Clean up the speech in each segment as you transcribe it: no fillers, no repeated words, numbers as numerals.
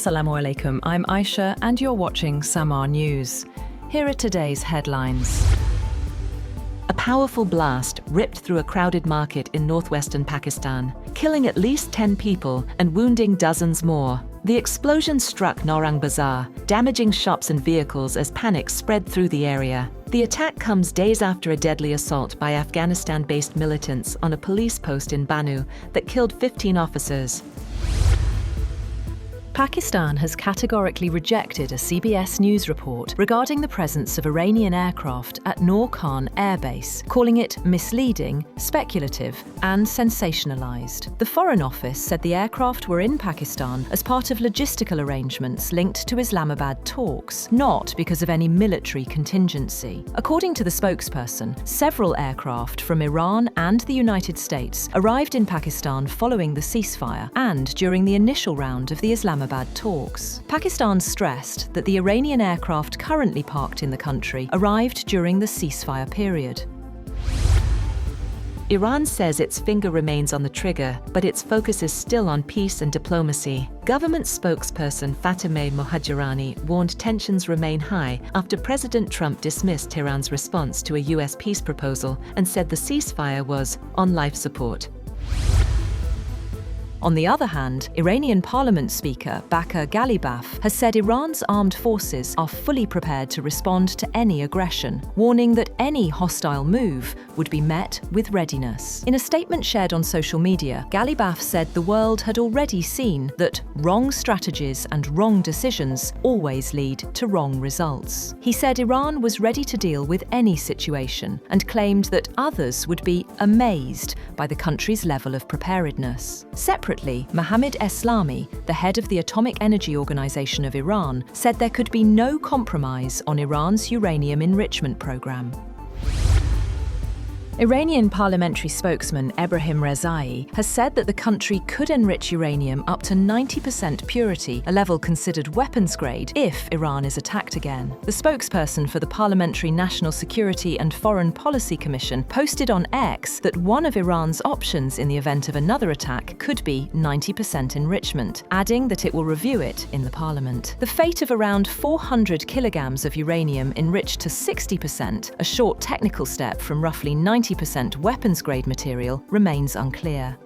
Assalamu alaikum, I'm Aisha and you're watching SAMAA News. Here are today's headlines. A powerful blast ripped through a crowded market in northwestern Pakistan, killing at least 10 people and wounding dozens more. The explosion struck Norang Bazaar, damaging shops and vehicles as panic spread through the area. The attack comes days after a deadly assault by Afghanistan-based militants on a police post in Banu that killed 15 officers. Pakistan has categorically rejected a CBS News report regarding the presence of Iranian aircraft at Noor Khan Air Base, calling it misleading, speculative and sensationalised. The Foreign Office said the aircraft were in Pakistan as part of logistical arrangements linked to Islamabad talks, not because of any military contingency. According to the spokesperson, several aircraft from Iran and the United States arrived in Pakistan following the ceasefire and during the initial round of the Islamabad talks. Pakistan stressed that the Iranian aircraft currently parked in the country arrived during the ceasefire period. Iran says its finger remains on the trigger, but its focus is still on peace and diplomacy. Government spokesperson Fatemeh Mohajirani warned tensions remain high after President Trump dismissed Tehran's response to a US peace proposal and said the ceasefire was on life support. On the other hand, Iranian Parliament Speaker Baker Ghalibaf has said Iran's armed forces are fully prepared to respond to any aggression, warning that any hostile move would be met with readiness. In a statement shared on social media, Ghalibaf said the world had already seen that wrong strategies and wrong decisions always lead to wrong results. He said Iran was ready to deal with any situation and claimed that others would be amazed by the country's level of preparedness. Separately, Mohammad Eslami, the head of the Atomic Energy Organization of Iran, said there could be no compromise on Iran's uranium enrichment program. Iranian parliamentary spokesman Ebrahim Rezai has said that the country could enrich uranium up to 90% purity, a level considered weapons grade, if Iran is attacked again. The spokesperson for the Parliamentary National Security and Foreign Policy Commission posted on X that one of Iran's options in the event of another attack could be 90% enrichment, adding that it will review it in the parliament. The fate of around 400 kilograms of uranium enriched to 60%, a short technical step from roughly 90% weapons-grade material, remains unclear.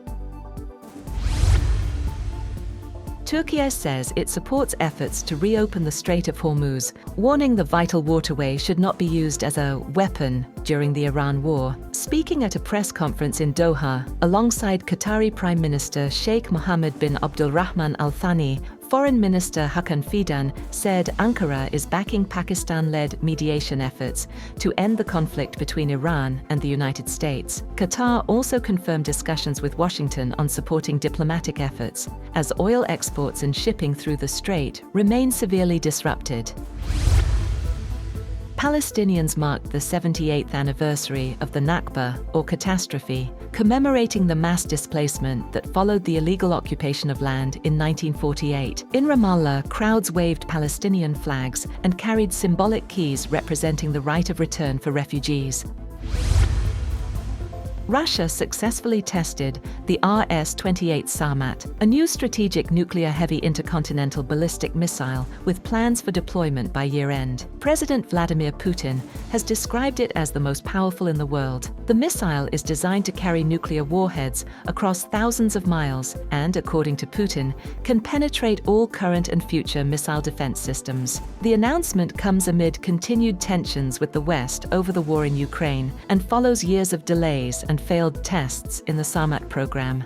Turkey says it supports efforts to reopen the Strait of Hormuz, warning the vital waterway should not be used as a weapon during the Iran war. Speaking at a press conference in Doha, alongside Qatari Prime Minister Sheikh Mohammed bin Abdulrahman Al Thani, Foreign Minister Hakan Fidan said Ankara is backing Pakistan-led mediation efforts to end the conflict between Iran and the United States. Qatar also confirmed discussions with Washington on supporting diplomatic efforts, as oil exports and shipping through the strait remain severely disrupted. Palestinians marked the 78th anniversary of the Nakba, or catastrophe, commemorating the mass displacement that followed the illegal occupation of land in 1948. In Ramallah, crowds waved Palestinian flags and carried symbolic keys representing the right of return for refugees. Russia successfully tested the Rs-28 Sarmat, a new strategic nuclear-heavy intercontinental ballistic missile with plans for deployment by year-end. President Vladimir Putin has described it as the most powerful in the world. The missile is designed to carry nuclear warheads across thousands of miles and, according to Putin, can penetrate all current and future missile defense systems. The announcement comes amid continued tensions with the West over the war in Ukraine and follows years of delays and failed tests in the Sarmat program.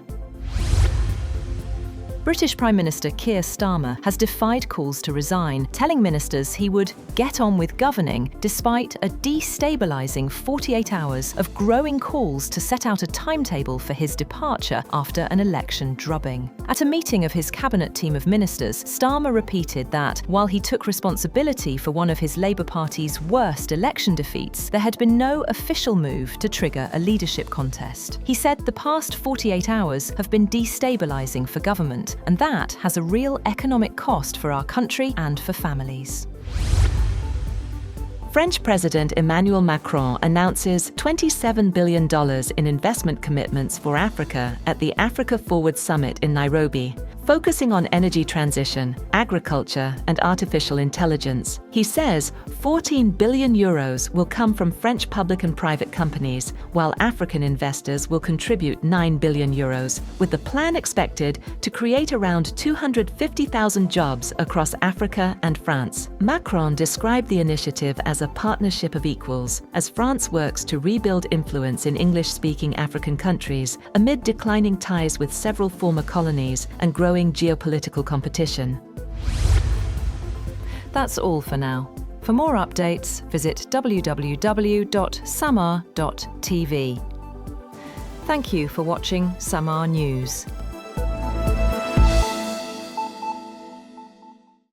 British Prime Minister Keir Starmer has defied calls to resign, telling ministers he would get on with governing despite a destabilising 48 hours of growing calls to set out a timetable for his departure after an election drubbing. At a meeting of his cabinet team of ministers, Starmer repeated that, while he took responsibility for one of his Labour Party's worst election defeats, there had been no official move to trigger a leadership contest. He said the past 48 hours have been destabilising for government, and that has a real economic cost for our country and for families. French President Emmanuel Macron announces $27 billion in investment commitments for Africa at the Africa Forward Summit in Nairobi. focusing on energy transition, agriculture, and artificial intelligence. He says 14 billion euros will come from French public and private companies, while African investors will contribute 9 billion euros, with the plan expected to create around 250,000 jobs across Africa and France. Macron described the initiative as a partnership of equals, as France works to rebuild influence in English-speaking African countries amid declining ties with several former colonies and growing geopolitical competition. That's all for now. For more updates, visit www.sammaa.tv. Thank you for watching SAMAA News.